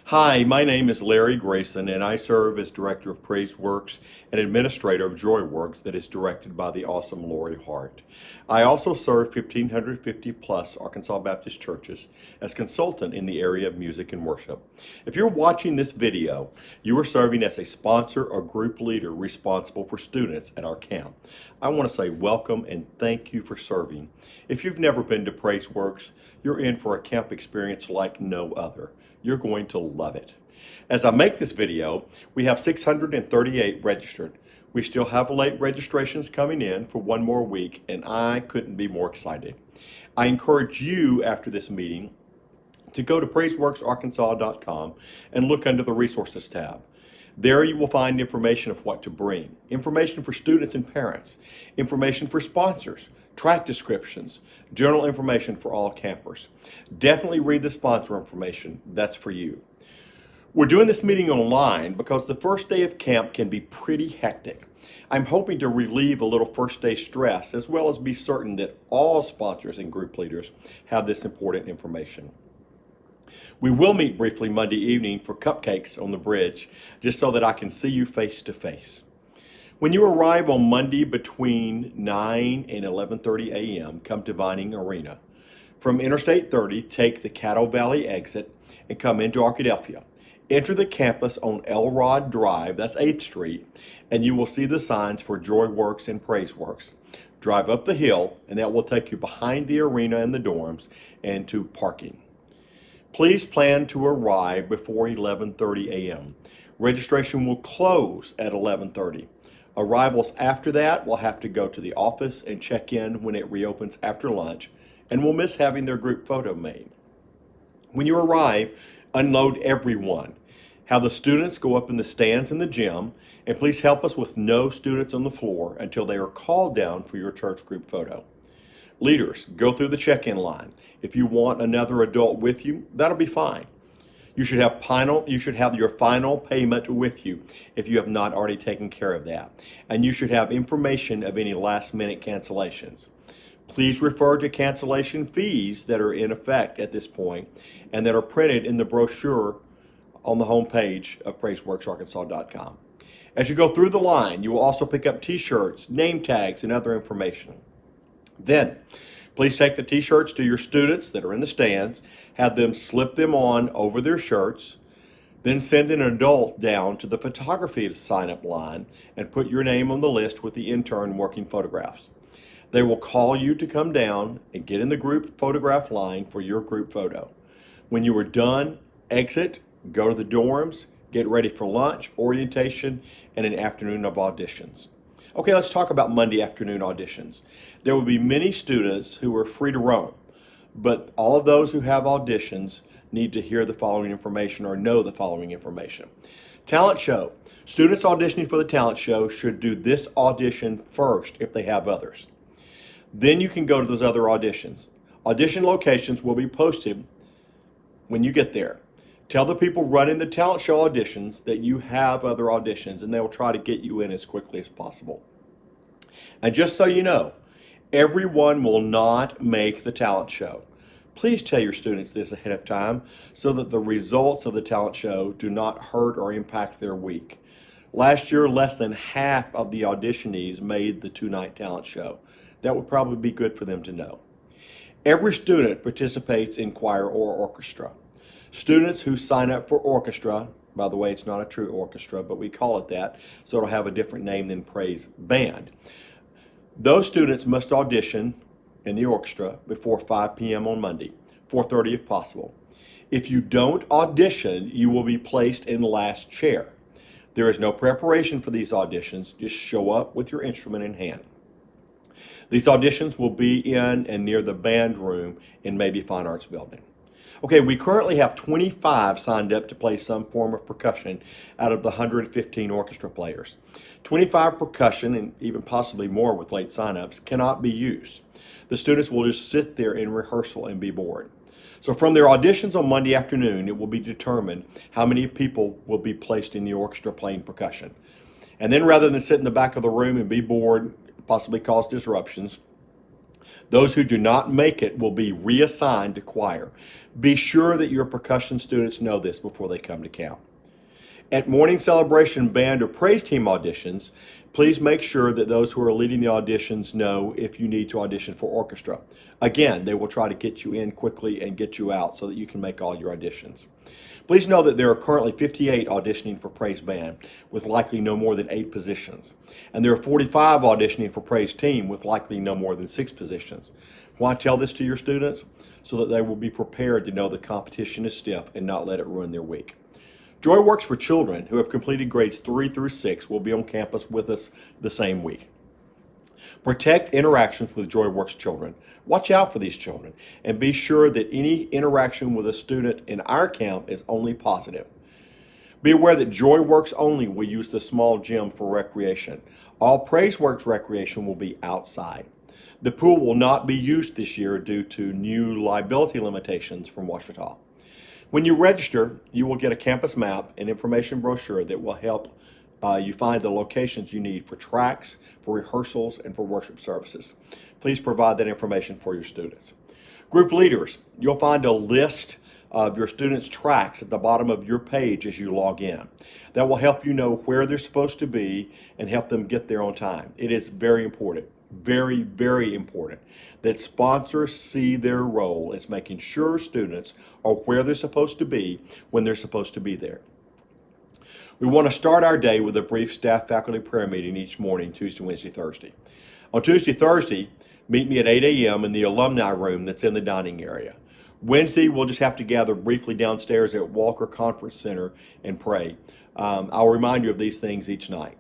Hi, my name is Larry Grayson, and I serve as Director of PraiseWorks and Administrator of JoyWorks that is directed by the awesome Lori Hart. I also serve 1,550 plus Arkansas Baptist churches as consultant in the area of music and worship. If you're watching this video, you are serving as a sponsor or group leader responsible for students at our camp. I want to say welcome and thank you for serving. If you've never been to PraiseWorks, you're in for a camp experience like no other. You're going to love it. As I make this video, we have 638 registered. We still have late registrations coming in for one more week, and I couldn't be more excited. I encourage you after this meeting to go to PraiseWorksArkansas.com and look under the Resources tab. There you will find information of what to bring, information for students and parents, information for sponsors, track descriptions, general information for all campers. Definitely read the sponsor information. That's for you. We're doing this meeting online because the first day of camp can be pretty hectic. I'm hoping to relieve a little first day stress as well as be certain that all sponsors and group leaders have this important information. We will meet briefly Monday evening for cupcakes on the bridge, just so that I can see you face to face. When you arrive on Monday between 9 and 11:30 a.m., come to Vining Arena. From Interstate 30, take the Caddo Valley exit and come into Arkadelphia. Enter the campus on Elrod Drive, that's 8th Street, and you will see the signs for JoyWorks and PraiseWorks. Drive up the hill, and that will take you behind the arena and the dorms and to parking. Please plan to arrive before 11:30 a.m. Registration will close at 11:30. Arrivals after that will have to go to the office and check in when it reopens after lunch, and will miss having their group photo made. When you arrive, unload everyone. Have the students go up in the stands in the gym, and please help us with no students on the floor until they are called down for your church group photo. Leaders, go through the check-in line. If you want another adult with you, that'll be fine. You should have your final payment with you if you have not already taken care of that. And you should have information of any last-minute cancellations. Please refer to cancellation fees that are in effect at this point and that are printed in the brochure on the homepage of PraiseWorksArkansas.com. As you go through the line, you will also pick up t-shirts, name tags, and other information. Then, please take the t-shirts to your students that are in the stands, have them slip them on over their shirts, then send an adult down to the photography sign-up line and put your name on the list with the intern working photographs. They will call you to come down and get in the group photograph line for your group photo. When you are done, exit, go to the dorms, get ready for lunch, orientation, and an afternoon of auditions. Okay, let's talk about Monday afternoon auditions. There will be many students who are free to roam, but all of those who have auditions need to hear the following information or know the following information. Talent show. Students auditioning for the talent show should do this audition first if they have others. Then you can go to those other auditions. Audition locations will be posted when you get there. Tell the people running the talent show auditions that you have other auditions, and they will try to get you in as quickly as possible. And just so you know, everyone will not make the talent show. Please tell your students this ahead of time so that the results of the talent show do not hurt or impact their week. Last year, less than half of the auditionees made the two-night talent show. That would probably be good for them to know. Every student participates in choir or orchestra. Students who sign up for orchestra, by the way, it's not a true orchestra, but we call it that, so it'll have a different name than praise band. Those students must audition in the orchestra before 5 p.m. on Monday, 4:30 if possible. If you don't audition, you will be placed in last chair. There is no preparation for these auditions, just show up with your instrument in hand. These auditions will be in and near the band room in Maybe Fine Arts Building. Okay, we currently have 25 signed up to play some form of percussion out of the 115 orchestra players. 25 percussion, and even possibly more with late signups, cannot be used. The students will just sit there in rehearsal and be bored. So from their auditions on Monday afternoon, it will be determined how many people will be placed in the orchestra playing percussion. And then rather than sit in the back of the room and be bored, possibly cause disruptions, Those who do not make it will be reassigned to choir. Be sure that your percussion students know this before they come to camp. At morning celebration band or praise team auditions, please make sure that those who are leading the auditions know if you need to audition for orchestra. Again, they will try to get you in quickly and get you out so that you can make all your auditions. Please know that there are currently 58 auditioning for praise band with likely no more than 8 positions. And there are 45 auditioning for praise team with likely no more than 6 positions. Why tell this to your students? So that they will be prepared to know the competition is stiff and not let it ruin their week. JoyWorks for children who have completed grades 3 through 6 will be on campus with us the same week. Protect interactions with JoyWorks children. Watch out for these children and be sure that any interaction with a student in our camp is only positive. Be aware that JoyWorks only will use the small gym for recreation. All PraiseWorks recreation will be outside. The pool will not be used this year due to new liability limitations from Ouachita. When you register, you will get a campus map and information brochure that will help you find the locations you need for tracks, for rehearsals, and for worship services. Please provide that information for your students. Group leaders, you'll find a list of your students' tracks at the bottom of your page as you log in. That will help you know where they're supposed to be and help them get there on time. It is very important, very, very important that sponsors see their role as making sure students are where they're supposed to be when they're supposed to be there. We want to start our day with a brief staff faculty prayer meeting each morning, Tuesday, Wednesday, Thursday. On Tuesday, Thursday, meet me at 8 a.m. in the alumni room that's in the dining area. Wednesday, we'll just have to gather briefly downstairs at Walker Conference Center and pray. I'll remind you of these things each night.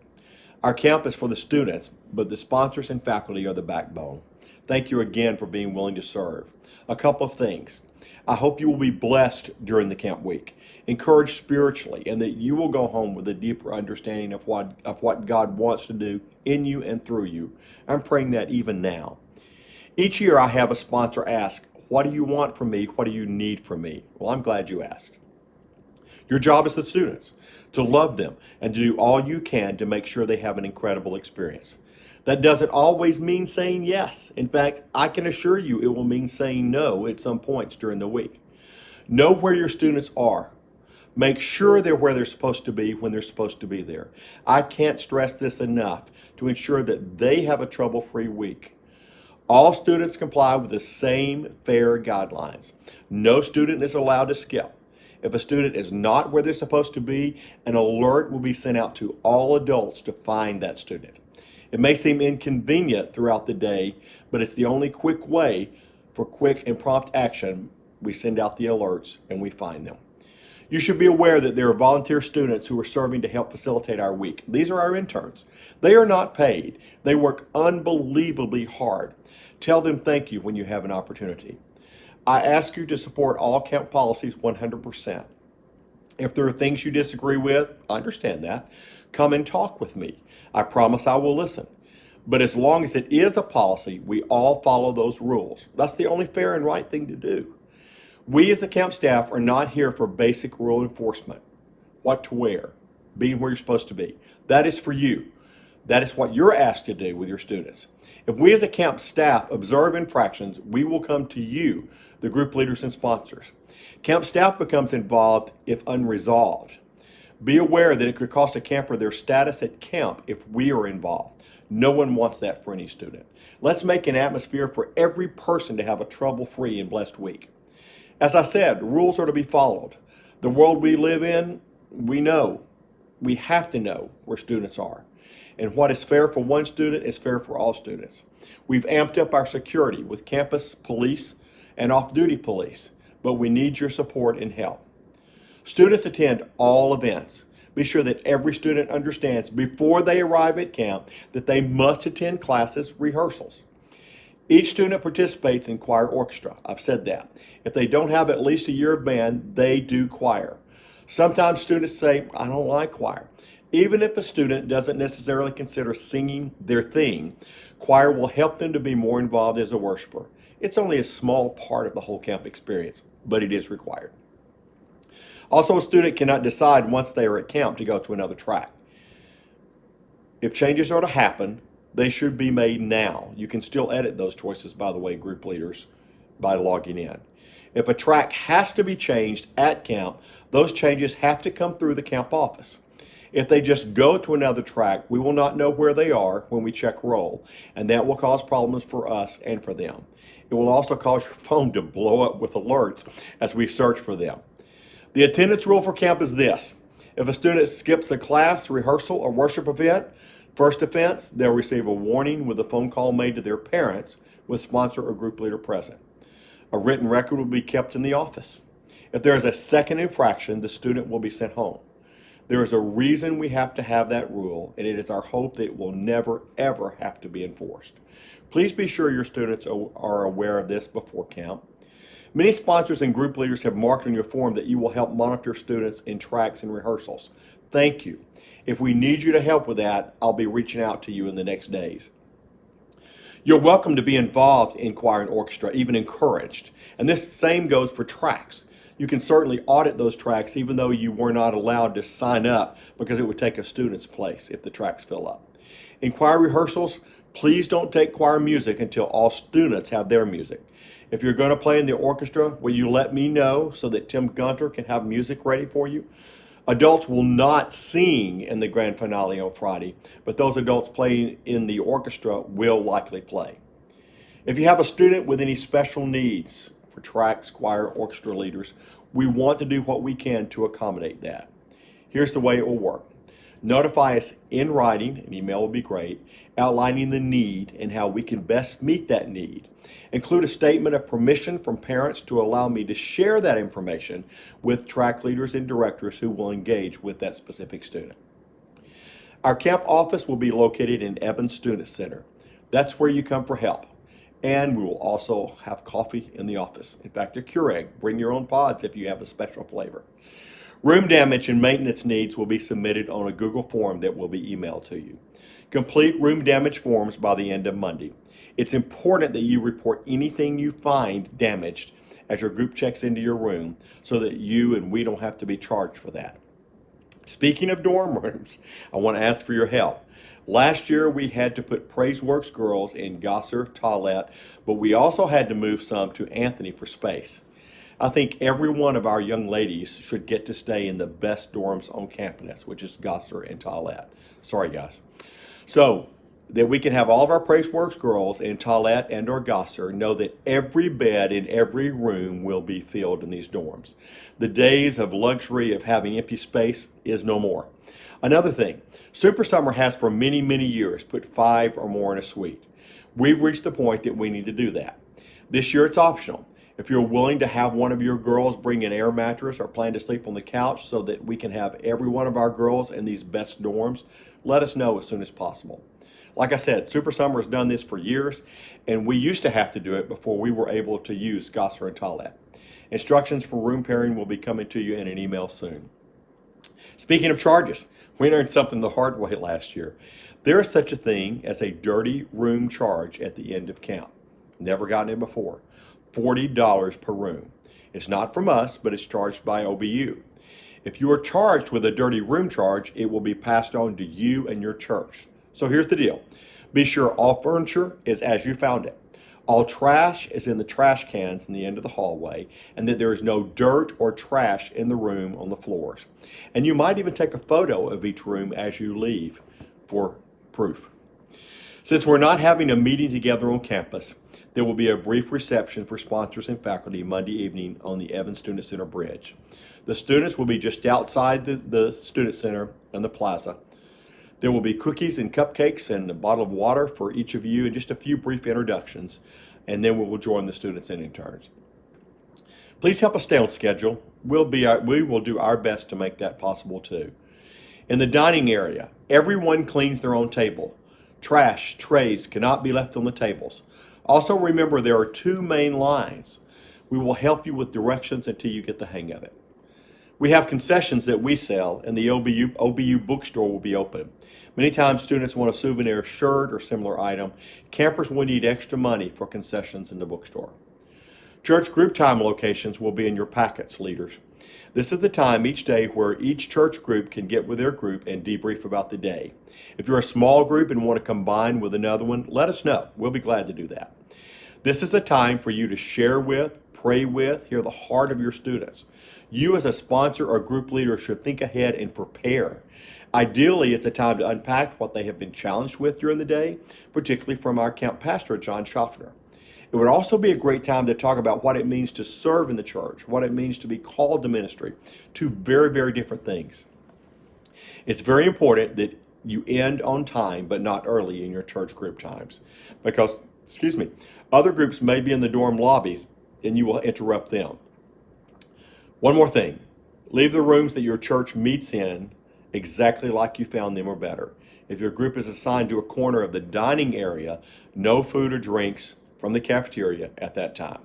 Our camp is for the students, but the sponsors and faculty are the backbone. Thank you again for being willing to serve. A couple of things. I hope you will be blessed during the camp week, encouraged spiritually, and that you will go home with a deeper understanding of what God wants to do in you and through you. I'm praying that even now. Each year I have a sponsor ask, what do you want from me? What do you need from me? Well, I'm glad you asked. Your job as the students, to love them and to do all you can to make sure they have an incredible experience. That doesn't always mean saying yes. In fact, I can assure you it will mean saying no at some points during the week. Know where your students are. Make sure they're where they're supposed to be when they're supposed to be there. I can't stress this enough to ensure that they have a trouble-free week. All students comply with the same fair guidelines. No student is allowed to skip. If a student is not where they're supposed to be, an alert will be sent out to all adults to find that student. It may seem inconvenient throughout the day, but it's the only quick way for quick and prompt action. We send out the alerts and we find them. You should be aware that there are volunteer students who are serving to help facilitate our week. These are our interns. They are not paid. They work unbelievably hard. Tell them thank you when you have an opportunity. I ask you to support all camp policies 100%. If there are things you disagree with, I understand that. Come and talk with me. I promise I will listen. But as long as it is a policy, we all follow those rules. That's the only fair and right thing to do. We as the camp staff are not here for basic rule enforcement. What to wear, being where you're supposed to be. That is for you. That is what you're asked to do with your students. If we as a camp staff observe infractions, we will come to you, the group leaders and sponsors. Camp staff becomes involved if unresolved. Be aware that it could cost a camper their status at camp if we are involved. No one wants that for any student. Let's make an atmosphere for every person to have a trouble-free and blessed week. As I said, rules are to be followed. The world we live in, we have to know where students are. And what is fair for one student is fair for all students. We've amped up our security with campus police and off-duty police, but we need your support and help. Students attend all events. Be sure that every student understands before they arrive at camp that they must attend classes, rehearsals. Each student participates in choir orchestra. I've said that. If they don't have at least a year of band, they do choir. Sometimes students say, I don't like choir. Even if a student doesn't necessarily consider singing their thing, choir will help them to be more involved as a worshiper. It's only a small part of the whole camp experience, but it is required. Also, a student cannot decide once they are at camp to go to another track. If changes are to happen, They should be made now. You can still edit those choices, by the way, group leaders, by logging in. If a track has to be changed at camp, those changes have to come through the camp office. If they just go to another track, we will not know where they are when we check roll, and that will cause problems for us and for them. It will also cause your phone to blow up with alerts as we search for them. The attendance rule for camp is this. If a student skips a class, rehearsal, or worship event, first offense, they'll receive a warning with a phone call made to their parents with sponsor or group leader present. A written record will be kept in the office. If there is a second infraction, the student will be sent home. There is a reason we have to have that rule, and it is our hope that it will never, ever have to be enforced. Please be sure your students are aware of this before camp. Many sponsors and group leaders have marked on your form that you will help monitor students in tracks and rehearsals. Thank you. If we need you to help with that, I'll be reaching out to you in the next days. You're welcome to be involved in choir and orchestra, even encouraged. And this same goes for tracks. You can certainly audit those tracks even though you were not allowed to sign up because it would take a student's place if the tracks fill up. In choir rehearsals, please don't take choir music until all students have their music. If you're going to play in the orchestra, will you let me know so that Tim Gunter can have music ready for you? Adults will not sing in the grand finale on Friday, but those adults playing in the orchestra will likely play. If you have a student with any special needs for tracks, choir, orchestra leaders, we want to do what we can to accommodate that. Here's the way it will work. Notify us in writing, an email will be great, outlining the need and how we can best meet that need. Include a statement of permission from parents to allow me to share that information with track leaders and directors who will engage with that specific student. Our camp office will be located in Evans Student Center. That's where you come for help. And we will also have coffee in the office. In fact, a Keurig. Bring your own pods if you have a special flavor. Room damage and maintenance needs will be submitted on a Google form that will be emailed to you. Complete room damage forms by the end of Monday. It's important that you report anything you find damaged as your group checks into your room so that you and we don't have to be charged for that. Speaking of dorm rooms, I want to ask for your help. Last year we had to put PraiseWorks girls in Gosser, Taulet, but we also had to move some to Anthony for space. I think every one of our young ladies should get to stay in the best dorms on campus, which is Gosser and Taulet. Sorry, guys. So that we can have all of our PraiseWorks girls in Taulet and or Gosser know that every bed in every room will be filled in these dorms. The days of luxury of having empty space is no more. Another thing, Super Summer has for many, many years put 5 or more in a suite. We've reached the point that we need to do that. This year it's optional. If you're willing to have one of your girls bring an air mattress or plan to sleep on the couch so that we can have every one of our girls in these best dorms, let us know as soon as possible. Like I said, Super Summer has done this for years, and we used to have to do it before we were able to use Gosser and Taulet. Instructions for room pairing will be coming to you in an email soon. Speaking of charges, we learned something the hard way last year. There is such a thing as a dirty room charge at the end of camp. Never gotten it before. $40 per room. It's not from us, but it's charged by OBU. If you are charged with a dirty room charge, it will be passed on to you and your church. So here's the deal. Be sure all furniture is as you found it. All trash is in the trash cans in the end of the hallway, and that there is no dirt or trash in the room on the floors. And you might even take a photo of each room as you leave for proof. Since we're not having a meeting together on campus, there will be a brief reception for sponsors and faculty Monday evening on the Evans Student Center bridge. The students will be just outside the Student Center and the plaza. There will be cookies and cupcakes and a bottle of water for each of you and just a few brief introductions, and then we will join the students and interns. Please help us stay on schedule. We will do our best to make that possible too. In the dining area, everyone cleans their own table. Trash, trays cannot be left on the tables. Also remember there are 2 main lines. We will help you with directions until you get the hang of it. We have concessions that we sell, and the OBU bookstore will be open. Many times students want a souvenir shirt or similar item. Campers will need extra money for concessions in the bookstore. Church group time locations will be in your packets, leaders. This is the time each day where each church group can get with their group and debrief about the day. If you're a small group and want to combine with another one, let us know. We'll be glad to do that. This is a time for you to share with, pray with, hear the heart of your students. You as a sponsor or group leader should think ahead and prepare. Ideally, it's a time to unpack what they have been challenged with during the day, particularly from our camp pastor, John Schaffner. It would also be a great time to talk about what it means to serve in the church, what it means to be called to ministry. Two very, very different things. It's very important that you end on time, but not early in your church group times. Because, other groups may be in the dorm lobbies and you will interrupt them. One more thing. Leave the rooms that your church meets in exactly like you found them or better. If your group is assigned to a corner of the dining area, no food or drinks from the cafeteria at that time.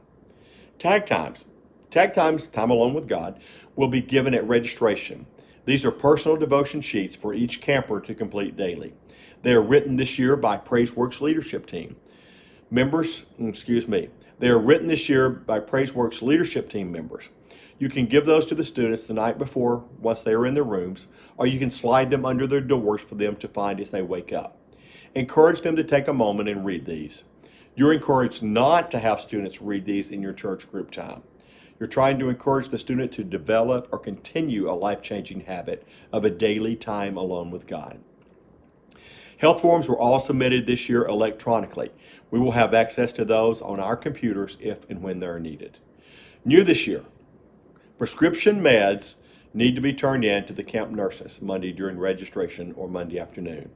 Tag times. Tag times, time alone with God, will be given at registration. These are personal devotion sheets for each camper to complete daily. They are written this year by PraiseWorks leadership team. They are written this year by PraiseWorks leadership team members. You can give those to the students the night before once they are in their rooms, or you can slide them under their doors for them to find as they wake up. Encourage them to take a moment and read these. You're encouraged not to have students read these in your church group time. You're trying to encourage the student to develop or continue a life-changing habit of a daily time alone with God. Health forms were all submitted this year electronically. We will have access to those on our computers if and when they're needed. New this year, prescription meds need to be turned in to the camp nurses Monday during registration or Monday afternoon.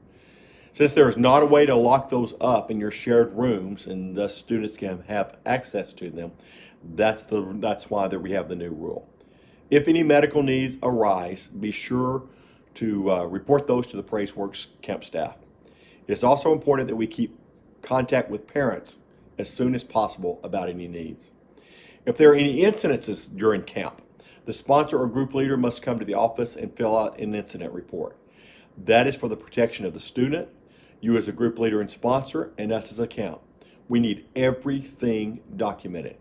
Since there is not a way to lock those up in your shared rooms and thus students can have access to them, that's why we have the new rule. If any medical needs arise, be sure to report those to the PraiseWorks camp staff. It is also important that we keep contact with parents as soon as possible about any needs. If there are any incidences during camp, the sponsor or group leader must come to the office and fill out an incident report. That is for the protection of the student, you as a group leader and sponsor, and us as a camp. We need everything documented.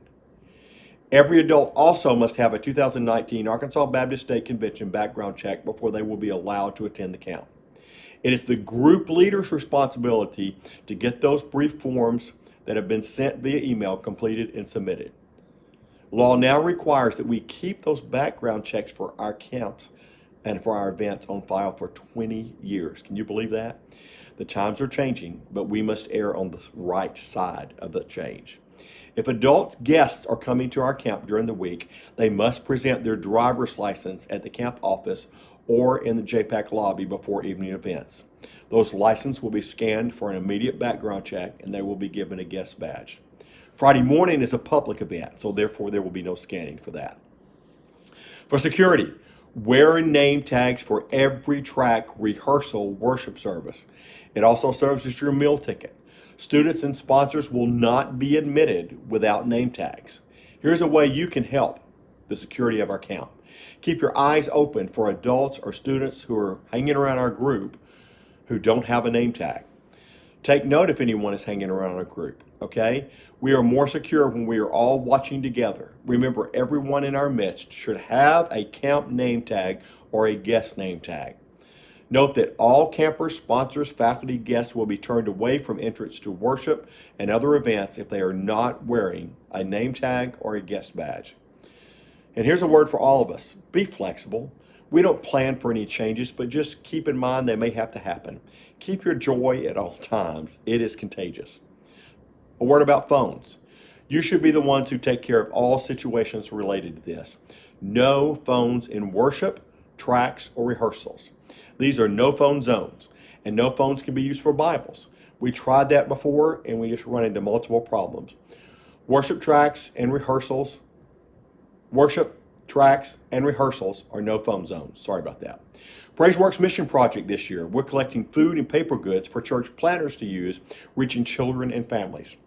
Every adult also must have a 2019 Arkansas Baptist State Convention background check before they will be allowed to attend the camp. It is the group leader's responsibility to get those brief forms that have been sent via email completed and submitted. Law now requires that we keep those background checks for our camps and for our events on file for 20 years. Can you believe that? The times are changing, but we must err on the right side of the change. If adult guests are coming to our camp during the week, they must present their driver's license at the camp office or in the JPAC lobby before evening events. Those licenses will be scanned for an immediate background check and they will be given a guest badge. Friday morning is a public event, so therefore there will be no scanning for that. For security, wear name tags for every track rehearsal worship service. It also serves as your meal ticket. Students and sponsors will not be admitted without name tags. Here's a way you can help the security of our camp. Keep your eyes open for adults or students who are hanging around our group who don't have a name tag. Take note if anyone is hanging around our group, okay? We are more secure when we are all watching together. Remember, everyone in our midst should have a camp name tag or a guest name tag. Note that all campers, sponsors, faculty, guests will be turned away from entrance to worship and other events if they are not wearing a name tag or a guest badge. And here's a word for all of us. Be flexible. We don't plan for any changes, but just keep in mind they may have to happen. Keep your joy at all times. It is contagious. A word about phones. You should be the ones who take care of all situations related to this. No phones in worship, tracks, or rehearsals. These are no phone zones, and no phones can be used for Bibles. We tried that before, and we just run into multiple problems. Worship tracks and rehearsals are no phone zones. Sorry about that. PraiseWorks Mission Project this year. We're collecting food and paper goods for church planners to use, reaching children and families.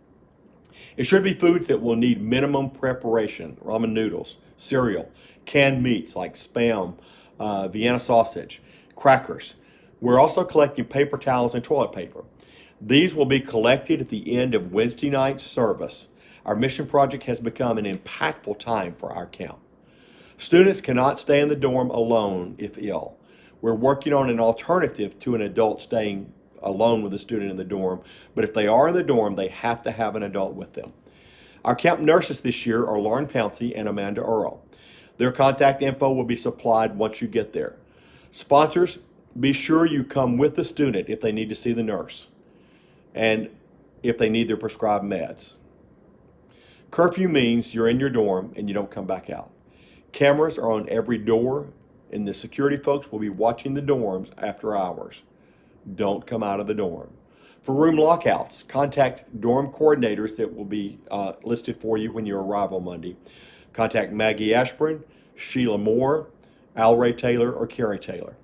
It should be foods that will need minimum preparation: ramen noodles, cereal, canned meats like Spam, Vienna sausage, crackers. We're also collecting paper towels and toilet paper. These will be collected at the end of Wednesday night service. Our mission project has become an impactful time for our camp. Students cannot stay in the dorm alone if ill. We're working on an alternative to an adult staying alone with a student in the dorm, but if they are in the dorm, they have to have an adult with them. Our camp nurses this year are Lauren Pouncey and Amanda Earl. Their contact info will be supplied once you get there. Sponsors, be sure you come with the student if they need to see the nurse and if they need their prescribed meds. Curfew means you're in your dorm and you don't come back out. Cameras are on every door, and the security folks will be watching the dorms after hours. Don't come out of the dorm. For room lockouts, contact dorm coordinators that will be listed for you when you arrive on Monday. Contact Maggie Ashburn, Sheila Moore, Al Ray Taylor, or Carrie Taylor.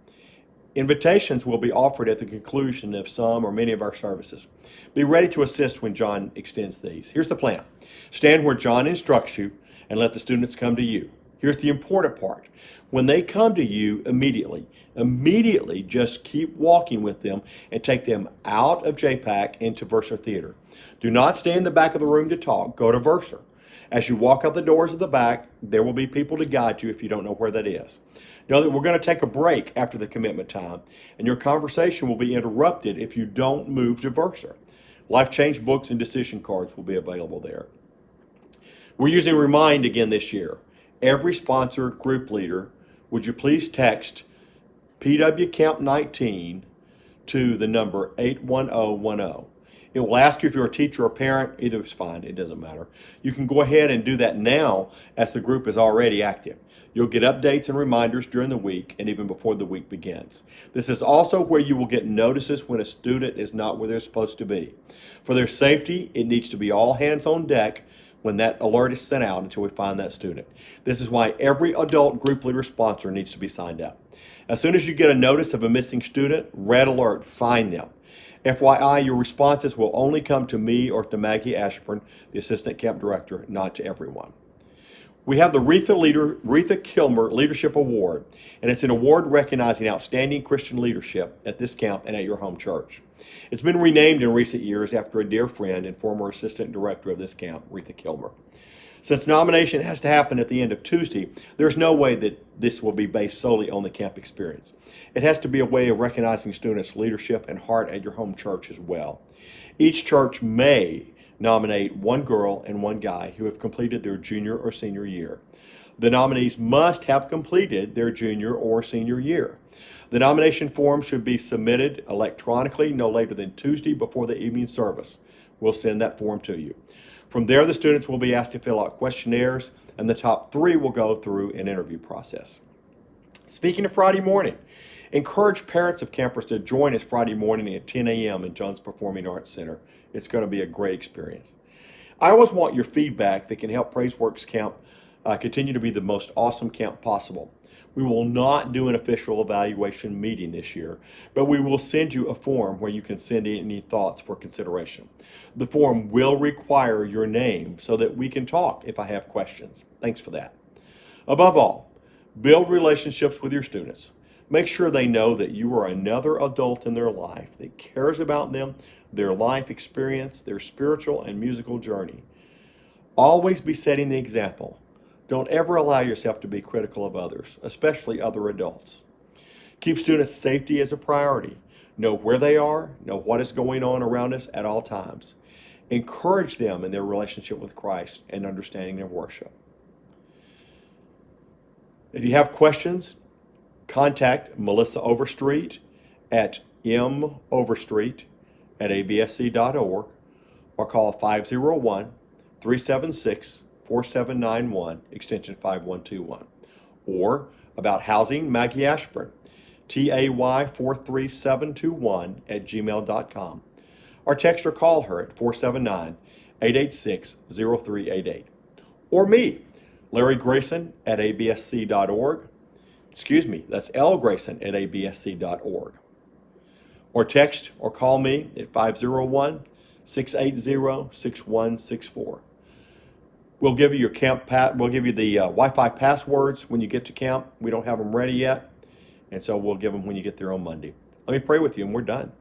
Invitations will be offered at the conclusion of some or many of our services. Be ready to assist when John extends these. Here's the plan. Stand where John instructs you and let the students come to you. Here's the important part. When they come to you, immediately just keep walking with them and take them out of JPAC into Verser Theater. Do not stay in the back of the room to talk. Go to Verser. As you walk out the doors of the back, there will be people to guide you if you don't know where that is. Know that we're going to take a break after the commitment time, and your conversation will be interrupted if you don't move to Verser. Life Change books and decision cards will be available there. We're using Remind again this year. Every sponsor, group leader, would you please text PW Camp 19 to the number 81010. It will ask you if you're a teacher or parent. Either is fine. It doesn't matter. You can go ahead and do that now as the group is already active. You'll get updates and reminders during the week and even before the week begins. This is also where you will get notices when a student is not where they're supposed to be. For their safety, it needs to be all hands on deck when that alert is sent out until we find that student. This is why every adult group leader sponsor needs to be signed up. As soon as you get a notice of a missing student, red alert, find them. FYI, your responses will only come to me or to Maggie Ashburn, the assistant camp director, not to everyone. We have the Retha Kilmer Leadership Award, and it's an award recognizing outstanding Christian leadership at this camp and at your home church. It's been renamed in recent years after a dear friend and former assistant director of this camp, Retha Kilmer. Since nomination has to happen at the end of Tuesday, there's no way that this will be based solely on the camp experience. It has to be a way of recognizing students' leadership and heart at your home church as well. Each church may nominate one girl and one guy who have completed their junior or senior year. The nominees must have completed their junior or senior year. The nomination form should be submitted electronically no later than Tuesday before the evening service. We'll send that form to you. From there, the students will be asked to fill out questionnaires, and the top 3 will go through an interview process. Speaking of Friday morning, encourage parents of campers to join us Friday morning at 10 a.m. in John's Performing Arts Center. It's going to be a great experience. I always want your feedback that can help PraiseWorks Camp continue to be the most awesome camp possible. We will not do an official evaluation meeting this year, but we will send you a form where you can send in any thoughts for consideration. The form will require your name so that we can talk if I have questions. Thanks for that. Above all, build relationships with your students. Make sure they know that you are another adult in their life that cares about them, their life experience, their spiritual and musical journey. Always be setting the example. Don't ever allow yourself to be critical of others, especially other adults. Keep students' safety as a priority. Know where they are, know what is going on around us at all times. Encourage them in their relationship with Christ and understanding of worship. If you have questions, contact Melissa Overstreet at moverstreet@absc.org or call 501-376-4791, extension 5121. Or about housing, Maggie Ashburn, TAY43721 or text or call her at 479-886-0388. Or me, Larry Grayson at absc.org. Excuse me, that's L. Grayson at absc.org. Or text or call me at 501-680-6164. We'll give you your camp we'll give you the Wi-Fi passwords when you get to camp. We don't have them ready yet, and so we'll give them when you get there on Monday. Let me pray with you, and we're done.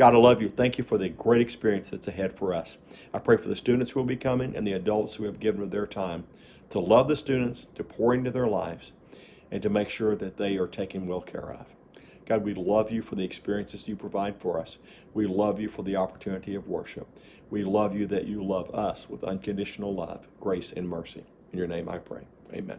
God, I love you. Thank you for the great experience that's ahead for us. I pray for the students who will be coming and the adults who have given of their time to love the students, to pour into their lives, and to make sure that they are taken well care of. God, we love you for the experiences you provide for us. We love you for the opportunity of worship. We love you that you love us with unconditional love, grace, and mercy. In your name I pray. Amen.